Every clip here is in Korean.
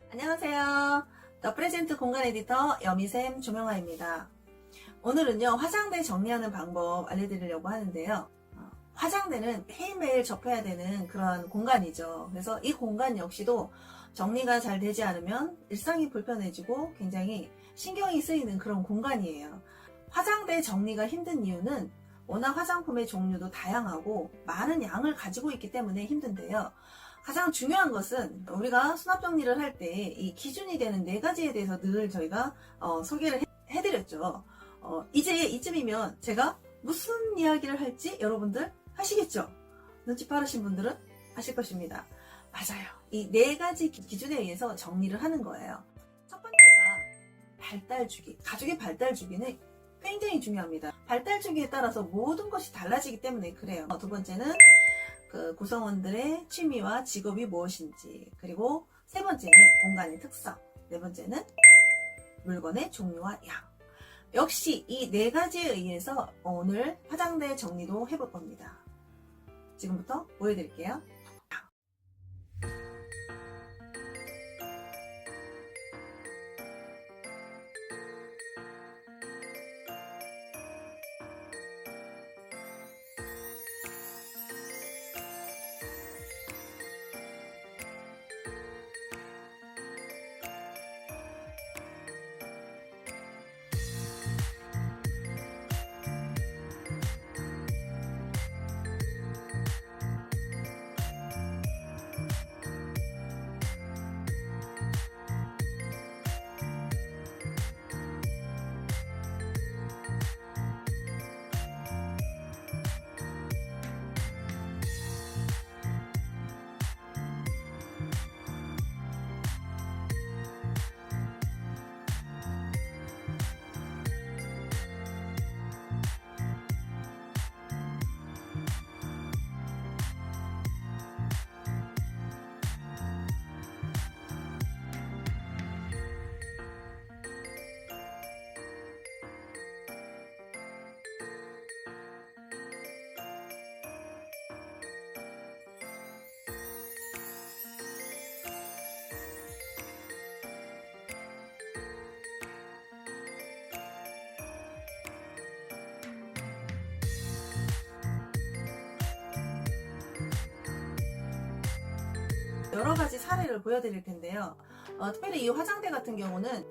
안녕하세요. 더 프레젠트 공간 에디터 여미샘 조명아입니다. 오늘은요, 화장대 정리하는 방법 알려드리려고 하는데요. 화장대는 매일매일 접해야 되는 그런 공간이죠. 그래서 이 공간 역시도 정리가 잘 되지 않으면 일상이 불편해지고 굉장히 신경이 쓰이는 그런 공간이에요. 화장대 정리가 힘든 이유는 워낙 화장품의 종류도 다양하고 많은 양을 가지고 있기 때문에 힘든데요. 가장 중요한 것은 우리가 수납 정리를 할 때 이 기준이 되는 4가지에 대해서 늘 저희가 소개를 해드렸죠. 이제 이쯤이면 제가 무슨 이야기를 할지 여러분들 하시겠죠? 눈치 빠르신 분들은 아실 것입니다. 맞아요. 이 4가지 기준에 의해서 정리를 하는 거예요. 첫 번째가 발달주기. 가족의 발달주기는 굉장히 중요합니다. 발달주기에 따라서 모든 것이 달라지기 때문에 그래요. 두 번째는 그 구성원들의 취미와 직업이 무엇인지, 그리고 세 번째는 공간의 특성, 네 번째는 물건의 종류와 양. 역시 이 4가지에 의해서 오늘 화장대 정리도 해볼 겁니다. 지금부터 보여드릴게요. 여러 가지 사례를 보여드릴 텐데요. 특별히 이 화장대 같은 경우는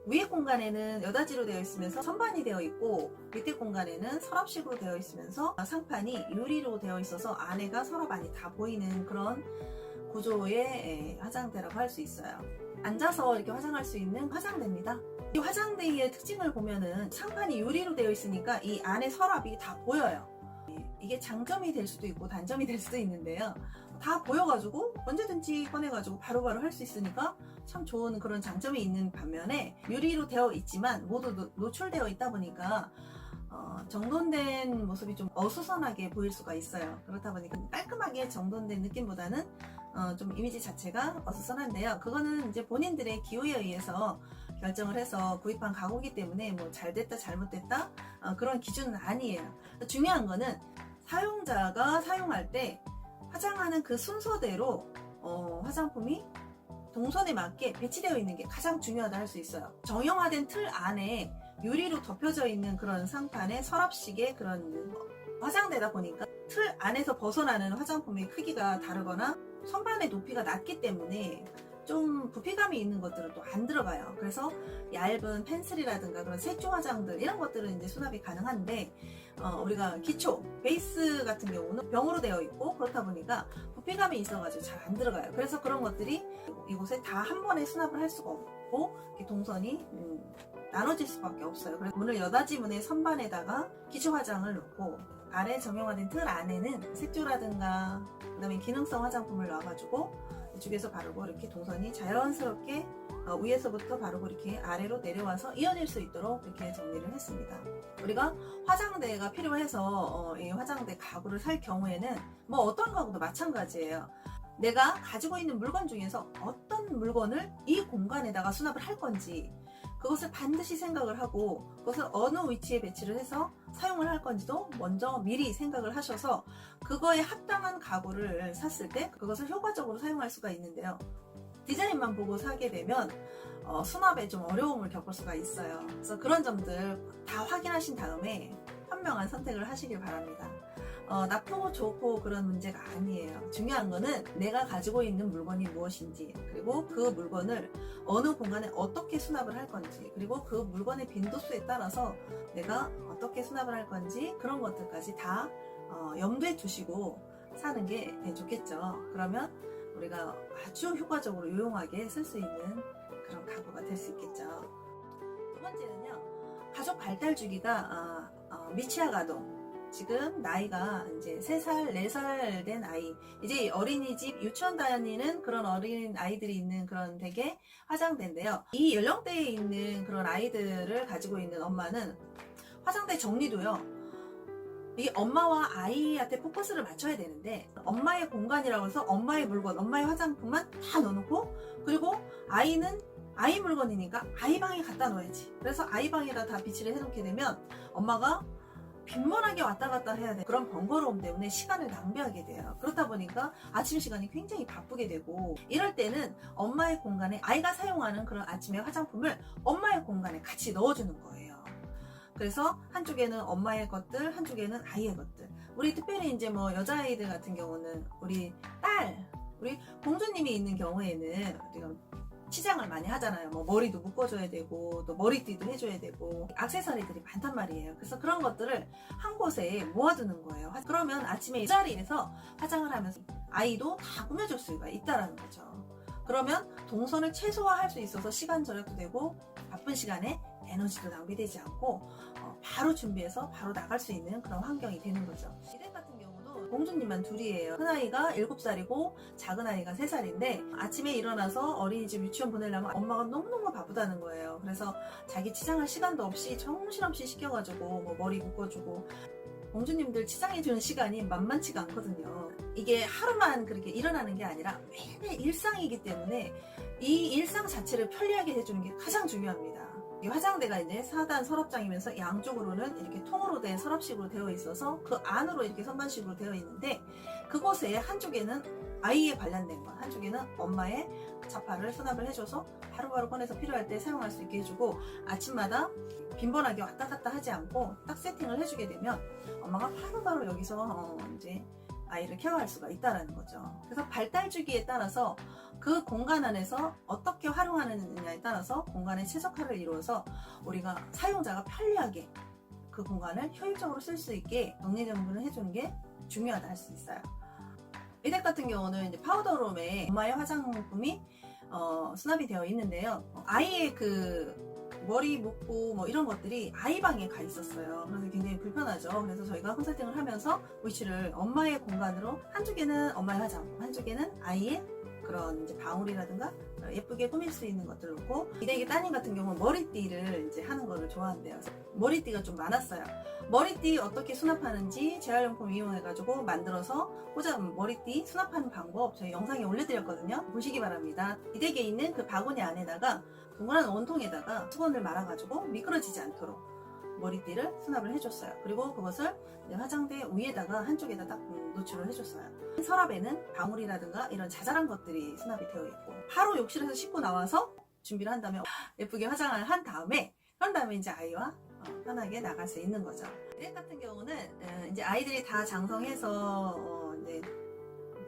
위에 공간에는 여닫이로 되어 있으면서 선반이 되어 있고, 밑에 공간에는 서랍식으로 되어 있으면서 상판이 유리로 되어 있어서 안에가 서랍 안이 다 보이는 그런 구조의 화장대라고 할 수 있어요. 앉아서 이렇게 화장할 수 있는 화장대입니다. 이 화장대의 특징을 보면은 상판이 유리로 되어 있으니까 이 안에 서랍이 다 보여요. 이게 장점이 될 수도 있고 단점이 될 수도 있는데요. 다 보여가지고 언제든지 꺼내가지고 바로바로 할 수 있으니까 참 좋은 그런 장점이 있는 반면에, 유리로 되어 있지만 모두 노출되어 있다 보니까 정돈된 모습이 좀 어수선하게 보일 수가 있어요. 그렇다 보니까 깔끔하게 정돈된 느낌보다는 좀 이미지 자체가 어수선한데요. 그거는 이제 본인들의 기호에 의해서 결정을 해서 구입한 가구이기 때문에 뭐 잘됐다 잘못됐다 그런 기준은 아니에요. 중요한 거는 사용자가 사용할 때 화장하는 그 순서대로 화장품이 동선에 맞게 배치되어 있는 게 가장 중요하다 할 수 있어요. 정형화된 틀 안에 유리로 덮여져 있는 그런 상판의 서랍식의 그런 화장대다 보니까 틀 안에서 벗어나는 화장품의 크기가 다르거나 선반의 높이가 낮기 때문에 좀 부피감이 있는 것들은 또 안 들어가요. 그래서 얇은 펜슬이라든가 그런 색조 화장들 이런 것들은 이제 수납이 가능한데, 우리가 기초 베이스 같은 경우는 병으로 되어 있고 그렇다 보니까 부피감이 있어가지고 잘 안 들어가요. 그래서 그런 것들이 이곳에 다 한 번에 수납을 할 수가 없고 이렇게 동선이 나눠질 수밖에 없어요. 그래서 문을 여닫이 문의 선반에다가 기초 화장을 넣고, 아래 정형화된 틀 안에는 색조라든가 그다음에 기능성 화장품을 넣어가지고 이쪽에서 바르고 이렇게 동선이 자연스럽게 위에서부터 바르고 이렇게 아래로 내려와서 이어질 수 있도록 이렇게 정리를 했습니다. 우리가 화장대가 필요해서 이 화장대 가구를 살 경우에는 뭐 어떤 가구도 마찬가지예요. 내가 가지고 있는 물건 중에서 어떤 물건을 이 공간에다가 수납을 할 건지 그것을 반드시 생각을 하고, 그것을 어느 위치에 배치를 해서 사용을 할 건지도 먼저 미리 생각을 하셔서 그거에 합당한 가구를 샀을 때 그것을 효과적으로 사용할 수가 있는데요. 디자인만 보고 사게 되면 수납에 좀 어려움을 겪을 수가 있어요. 그래서 그런 점들 다 확인하신 다음에 현명한 선택을 하시길 바랍니다. 나쁘고 좋고 그런 문제가 아니에요. 중요한 거는 내가 가지고 있는 물건이 무엇인지, 그리고 그 물건을 어느 공간에 어떻게 수납을 할 건지, 그리고 그 물건의 빈도수에 따라서 내가 어떻게 수납을 할 건지, 그런 것들까지 다 염두에 두시고 사는 게 좋겠죠. 그러면 우리가 아주 효과적으로 유용하게 쓸 수 있는 그런 가구가 될 수 있겠죠. 두 번째는요, 가족 발달 주기가 미취학 아동, 지금 나이가 이제 3살, 4살 된 아이, 이제 어린이집, 유치원 다니는 그런 어린 아이들이 있는 그런 되게 화장대인데요. 이 연령대에 있는 그런 아이들을 가지고 있는 엄마는 화장대 정리도요, 이게 엄마와 아이한테 포커스를 맞춰야 되는데, 엄마의 공간이라고 해서 엄마의 물건, 엄마의 화장품만 다 넣어놓고, 그리고 아이는 아이 물건이니까 아이 방에 갖다 놓아야지. 그래서 아이 방에다 다 비치를 해놓게 되면 엄마가 빈번하게 왔다 갔다 해야 돼. 그런 번거로움 때문에 시간을 낭비하게 돼요. 그렇다 보니까 아침 시간이 굉장히 바쁘게 되고, 이럴 때는 엄마의 공간에 아이가 사용하는 그런 아침의 화장품을 엄마의 공간에 같이 넣어주는 거예요. 그래서 한쪽에는 엄마의 것들, 한쪽에는 아이의 것들. 우리 특별히 이제 뭐 여자아이들 같은 경우는 우리 우리 공주님이 있는 경우에는 우리가 치장을 많이 하잖아요. 뭐 머리도 묶어줘야 되고, 또 머리띠도 해줘야 되고, 액세서리들이 많단 말이에요. 그래서 그런 것들을 한 곳에 모아두는 거예요. 그러면 아침에 이 자리에서 화장을 하면서 아이도 다 꾸며줄 수가 있다라는 거죠. 그러면 동선을 최소화할 수 있어서 시간 절약도 되고, 바쁜 시간에 에너지도 낭비되지 않고 바로 준비해서 바로 나갈 수 있는 그런 환경이 되는 거죠. 이댁 같은 경우도 공주님만 둘이에요. 큰아이가 7살이고 작은아이가 3살인데 아침에 일어나서 어린이집 유치원 보내려면 엄마가 너무너무 바쁘다는 거예요. 그래서 자기 치장할 시간도 없이 정신없이 시켜가지고 뭐 머리 묶어주고, 공주님들 치장해주는 시간이 만만치가 않거든요. 이게 하루만 그렇게 일어나는 게 아니라 매일 일상이기 때문에 이 일상 자체를 편리하게 해주는 게 가장 중요합니다. 이 화장대가 이제 4단 서랍장이면서 양쪽으로는 이렇게 통으로 된 서랍식으로 되어 있어서 그 안으로 이렇게 선반식으로 되어 있는데, 그곳에 한쪽에는 아이에 관련된 것, 한쪽에는 엄마의 자파를 수납을 해줘서 바로바로 꺼내서 필요할 때 사용할 수 있게 해주고, 아침마다 빈번하게 왔다 갔다 하지 않고 딱 세팅을 해주게 되면 엄마가 바로바로 여기서 이제 아이를 케어할 수가 있다는 거죠. 그래서 발달 주기에 따라서 그 공간 안에서 어떻게 활용하느냐에 따라서 공간의 최적화를 이루어서 우리가 사용자가 편리하게 그 공간을 효율적으로 쓸 수 있게 정리정돈을 해주는 게 중요하다 할 수 있어요. 이댁 같은 경우는 이제 파우더룸에 엄마의 화장품이 수납이 되어 있는데요. 아이의 그 머리 묶고 뭐 이런 것들이 아이 방에 가 있었어요. 그래서 굉장히 불편하죠. 그래서 저희가 컨설팅을 하면서 위치를 엄마의 공간으로, 한쪽에는 엄마의 화장품, 한쪽에는 아이의 그런 이제 방울이라든가 예쁘게 꾸밀 수 있는 것들 놓고, 이댁의 따님 같은 경우는 머리띠를 이제 하는 거를 좋아한대요. 머리띠가 좀 많았어요. 머리띠 어떻게 수납하는지 재활용품 이용해가지고 만들어서 머리띠 수납하는 방법 저희 영상에 올려드렸거든요. 보시기 바랍니다. 이댁에 있는 그 바구니 안에다가 동그란 원통에다가 수건을 말아가지고 미끄러지지 않도록 머리띠를 수납을 해줬어요. 그리고 그것을 화장대 위에다가 한쪽에다 딱 노출을 해줬어요. 서랍에는 방울이라든가 이런 자잘한 것들이 수납이 되어 있고, 바로 욕실에서 씻고 나와서 준비를 한 다음에 예쁘게 화장을 한 다음에, 그런 다음에 이제 아이와 편하게 나갈 수 있는 거죠. 이댁 같은 경우는 이제 아이들이 다 장성해서 이제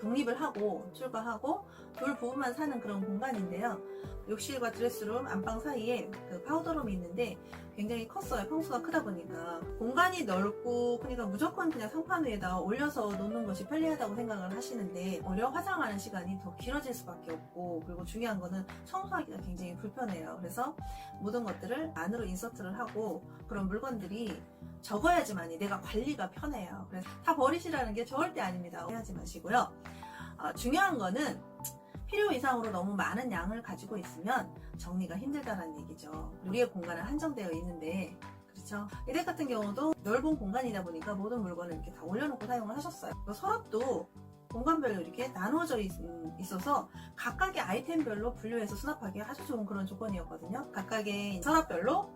독립을 하고 출가하고 둘 부부만 사는 그런 공간인데요. 욕실과 드레스룸, 안방 사이에 그 파우더룸이 있는데 굉장히 컸어요. 평수가 크다 보니까. 공간이 넓고, 그러니까 무조건 그냥 상판 위에다 올려서 놓는 것이 편리하다고 생각을 하시는데, 오히려 화장하는 시간이 더 길어질 수밖에 없고, 그리고 중요한 거는 청소하기가 굉장히 불편해요. 그래서 모든 것들을 안으로 인서트를 하고, 그런 물건들이 적어야지만이 내가 관리가 편해요. 그래서 다 버리시라는 게 절대 아닙니다. 오해하지 마시고요. 중요한 거는 필요 이상으로 너무 많은 양을 가지고 있으면 정리가 힘들다는 얘기죠. 우리의 공간은 한정되어 있는데, 그렇죠? 이댁 같은 경우도 넓은 공간이다 보니까 모든 물건을 이렇게 다 올려놓고 사용을 하셨어요. 서랍도 공간별로 이렇게 나누어져 있어서 각각의 아이템별로 분류해서 수납하기 아주 좋은 그런 조건이었거든요. 각각의 서랍별로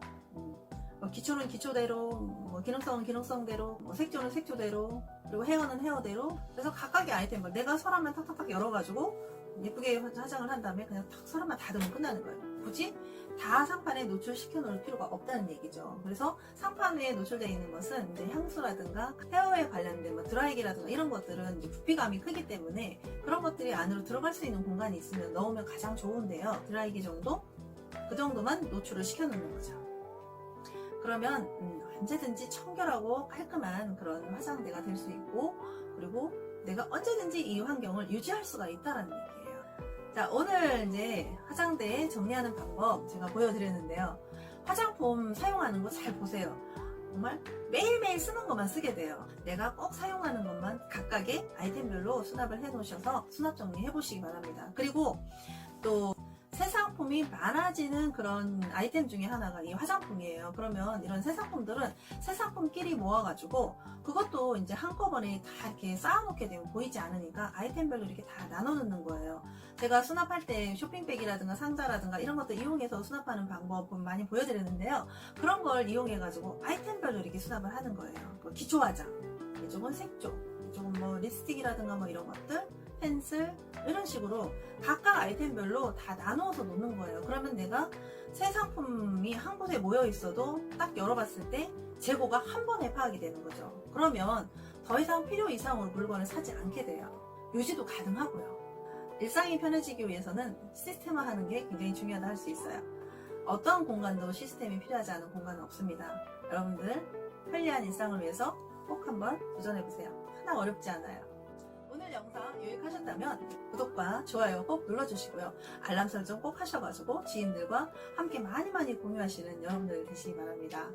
기초는 기초대로, 뭐 기능성은 기능성대로, 뭐 색조는 색조대로, 그리고 헤어는 헤어대로. 그래서 각각의 아이템을 내가 서랍만 탁탁탁 열어가지고 예쁘게 화장을 한 다음에 그냥 탁 서랍만 닫으면 끝나는 거예요. 굳이 다 상판에 노출시켜 놓을 필요가 없다는 얘기죠. 그래서 상판 위에 노출되어 있는 것은 이제 향수라든가 헤어에 관련된 뭐 드라이기라든가 이런 것들은 이제 부피감이 크기 때문에 그런 것들이 안으로 들어갈 수 있는 공간이 있으면 넣으면 가장 좋은데요. 드라이기 정도? 그 정도만 노출을 시켜 놓는 거죠. 그러면 언제든지 청결하고 깔끔한 그런 화장대가 될 수 있고, 그리고 내가 언제든지 이 환경을 유지할 수가 있다는 얘기예요. 자, 오늘 이제 화장대 정리하는 방법 제가 보여드렸는데요. 화장품 사용하는 거 잘 보세요. 정말 매일매일 쓰는 것만 쓰게 돼요. 내가 꼭 사용하는 것만 각각의 아이템별로 수납을 해 놓으셔서 수납 정리해 보시기 바랍니다. 그리고 또 새 상품이 많아지는 그런 아이템 중에 하나가 이 화장품이에요. 그러면 이런 새 상품들은 새 상품끼리 모아가지고 그것도 이제 한꺼번에 다 이렇게 쌓아놓게 되면 보이지 않으니까 아이템별로 이렇게 다 나눠놓는 거예요. 제가 수납할 때 쇼핑백이라든가 상자라든가 이런 것들 이용해서 수납하는 방법 많이 보여드렸는데요. 그런 걸 이용해가지고 아이템별로 이렇게 수납을 하는 거예요. 기초 화장, 이쪽은 색조, 이쪽은 뭐 립스틱이라든가 뭐 이런 것들, 펜슬 이런 식으로 각각 아이템별로 다 나누어서 놓는 거예요. 그러면 내가 새 상품이 한 곳에 모여 있어도 딱 열어봤을 때 재고가 한 번에 파악이 되는 거죠. 그러면 더 이상 필요 이상으로 물건을 사지 않게 돼요. 유지도 가능하고요. 일상이 편해지기 위해서는 시스템화하는 게 굉장히 중요하다 할 수 있어요. 어떤 공간도 시스템이 필요하지 않은 공간은 없습니다. 여러분들 편리한 일상을 위해서 꼭 한번 도전해보세요. 하나 어렵지 않아요. 오늘 영상 유익하셨다면 구독과 좋아요 꼭 눌러주시고요. 알람 설정 꼭 하셔가지고 지인들과 함께 많이 공유하시는 여러분들 되시기 바랍니다.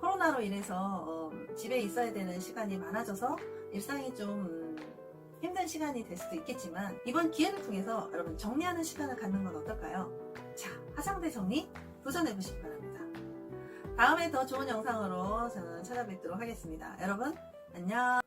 코로나로 인해서 집에 있어야 되는 시간이 많아져서 일상이 좀 힘든 시간이 될 수도 있겠지만 이번 기회를 통해서 여러분 정리하는 시간을 갖는 건 어떨까요? 자, 화장대 정리 도전해보시기 바랍니다. 다음에 더 좋은 영상으로 저는 찾아뵙도록 하겠습니다. 여러분 안녕.